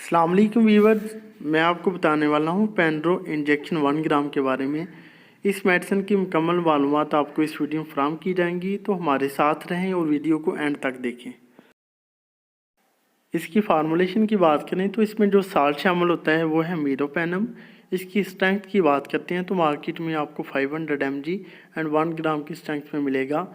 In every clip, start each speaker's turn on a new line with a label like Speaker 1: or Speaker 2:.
Speaker 1: अस्सलाम वालेकुम व्यूअर्स, मैं आपको बताने वाला हूँ पेनड्रो इंजेक्शन 1 ग्राम के बारे में। इस मेडिसिन की मुकम्मल मालूमात आपको इस वीडियो में फराहम की जाएंगी, तो हमारे साथ रहें और वीडियो को एंड तक देखें। इसकी फार्मूलेशन की बात करें तो इसमें जो साल्ट शामिल होता है वो है मीरोपेनम। इसकी स्ट्रेंथ की बात करते हैं तो मार्केट में आपको 500 mg एंड 1 ग्राम की स्ट्रेंथ में मिलेगा।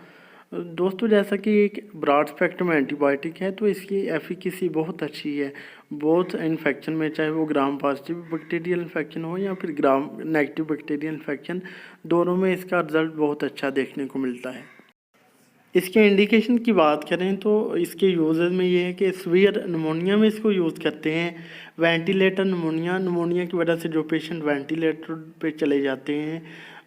Speaker 1: दोस्तों, जैसा कि एक ब्रॉड स्पेक्ट्रम एंटीबायोटिक है तो इसकी एफिकेसी बहुत अच्छी है। बहुत इन्फेक्शन में, चाहे वो ग्राम पॉजिटिव बैक्टीरियल इन्फेक्शन हो या फिर ग्राम नेगेटिव बैक्टीरियल इन्फेक्शन, दोनों में इसका रिजल्ट बहुत अच्छा देखने को मिलता है। इसके इंडिकेशन की बात करें तो इसके यूजेस में ये है कि सीवियर निमोनिया में इसको यूज़ करते हैं। वेंटिलेटर निमोनिया की वजह से जो पेशेंट वेंटिलेटर पे चले जाते हैं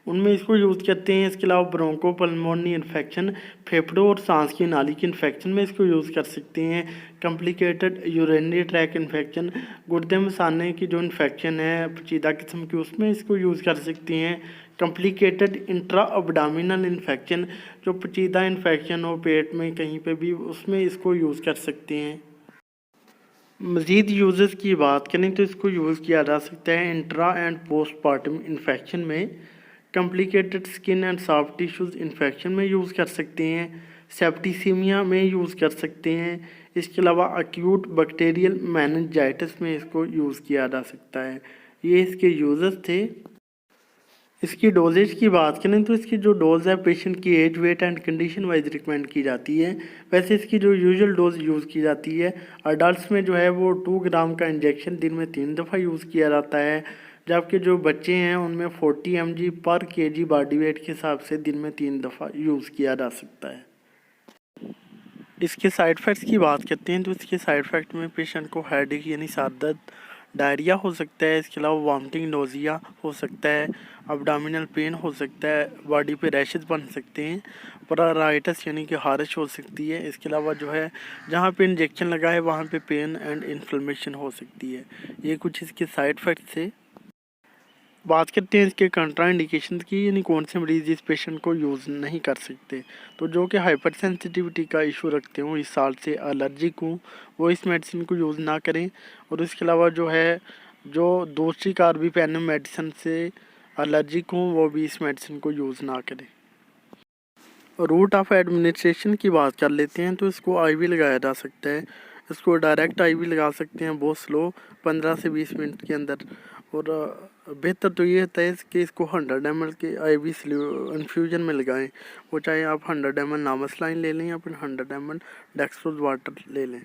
Speaker 1: उनमें इसको यूज़ करते हैं। इसके अलावा ब्रोंकोपल्मोनरी इन्फेक्शन, फेफड़ों और सांस की नाली की इन्फेक्शन में इसको यूज़ कर सकते हैं। कॉम्प्लिकेटेड यूरिनरी ट्रैक इन्फेक्शन, गुर्दे मसाने की जो इन्फेक्शन है पेचीदा किस्म की, उसमें इसको यूज़ कर सकती हैं। कॉम्प्लिकेटेड इंट्रा अब्डामिनल इन्फेक्शन, जो पेचीदा इन्फेक्शन हो पेट में कहीं पे भी, उसमें इसको यूज़ कर सकते हैं। मज़ीद यूज़ेस की बात करें तो इसको यूज़ किया जा सकता है इंट्रा एंड पोस्टपार्टम इन्फेक्शन में, complicated skin and soft tissues infection में यूज़ कर सकते हैं, सेप्टिसीमिया में यूज़ कर सकते हैं। इसके अलावा अक्यूट बैक्टीरियल मेनिंजाइटिस में इसको यूज़ किया जा सकता है। ये इसके यूज़ेस थे। इसकी डोजेज की बात करें तो इसकी जो डोज़ है पेशेंट की age, weight and condition wise recommend की जाती है। वैसे इसकी जो यूजुअल डोज यूज़ की जाती है अडल्ट्स में जो है वो 2 ग्राम का इंजेक्शन दिन में 3 दफ़ा यूज़ किया जाता है, जबकि जो बच्चे हैं उनमें 40 mg पर kg बॉडी वेट के हिसाब से दिन में 3 दफ़ा यूज़ किया जा सकता है। इसके साइड इफ़ेक्ट्स की बात करते हैं तो इसके साइड इफ़ेक्ट में पेशेंट को हेडेक यानी सर दर्द, डायरिया हो सकता है। इसके अलावा वॉमिटिंग, नोज़िया हो सकता है, अब्डोमिनल पेन हो सकता है, बॉडी पे रैशेस बन सकते हैं, पराराइटिस यानी कि खारिश हो सकती है। इसके अलावा जो है जहाँ पे इंजेक्शन लगा है वहाँ पे पेन एंड इन्फ्लेमेशन हो सकती है। ये कुछ इसके साइड इफ़ेक्ट्स है। बात करते हैं इसके कंट्रा इंडिकेशन की, यानी कौन से मरीज़ इस पेशेंट को यूज़ नहीं कर सकते। तो जो कि हाइपर सेंसिटिविटी का इशू रखते हों, इस साल से एलर्जिक हों, वो इस मेडिसिन को यूज़ ना करें। और इसके अलावा जो है जो दूसरी कार्बापेनेम मेडिसिन से एलर्जिक हों वो भी इस मेडिसिन को यूज़ ना करें। रूट ऑफ एडमिनिस्ट्रेशन की बात कर लेते हैं तो इसको आईवी लगाया जा सकता है। इसको डायरेक्ट आईवी लगा सकते हैं बहुत स्लो, 15 से 20 मिनट के अंदर। और बेहतर तो ये होता है कि इसको 100 ml के आईवी इन्फ्यूजन में लगाएं। वो चाहे आप 100 ml नामसलाइन ले लें या फिर 100 ml डेक्सट्रोज वाटर ले लें,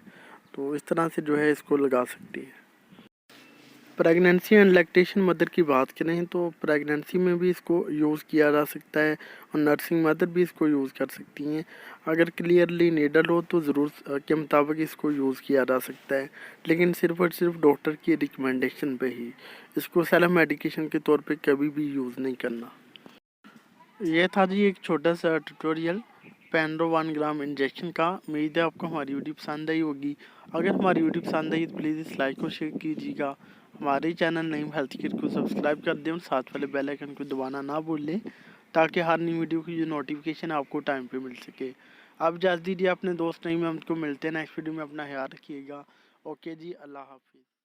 Speaker 1: तो इस तरह से जो है इसको लगा सकती है। प्रेगनेंसी एंड लैक्टेशन मदर की बात करें तो प्रेगनेंसी में भी इसको यूज़ किया जा सकता है और नर्सिंग मदर भी इसको यूज़ कर सकती हैं। अगर क्लियरली नीडल हो तो ज़रूरत के मुताबिक इसको यूज़ किया जा सकता है, लेकिन सिर्फ और सिर्फ डॉक्टर की रिकमेंडेशन पे ही। इसको सेल्फ मेडिकेशन के तौर पे कभी भी यूज़ नहीं करना। यह था जी एक छोटा सा ट्यूटोरियल पेनड्रो 1 ग्राम इंजेक्शन का। उम्मीद है आपको हमारी वीडियो पसंद आई होगी। अगर हमारी वीडियो पसंद आई तो प्लीज़ इस लाइक को शेयर कीजिएगा। हमारे चैनल नईम हेल्थ केयर को सब्सक्राइब कर दें और साथ वाले बेल आइकन को दबाना ना भूलें, ताकि हर नई वीडियो की जो नोटिफिकेशन आपको टाइम पे मिल सके। आप इजाज़त दीजिए अपने दोस्त नईम अहमद को, मिलते हैं नेक्स्ट वीडियो में। अपना ख्याल रखिएगा। ओके जी, अल्लाह हाफिज़।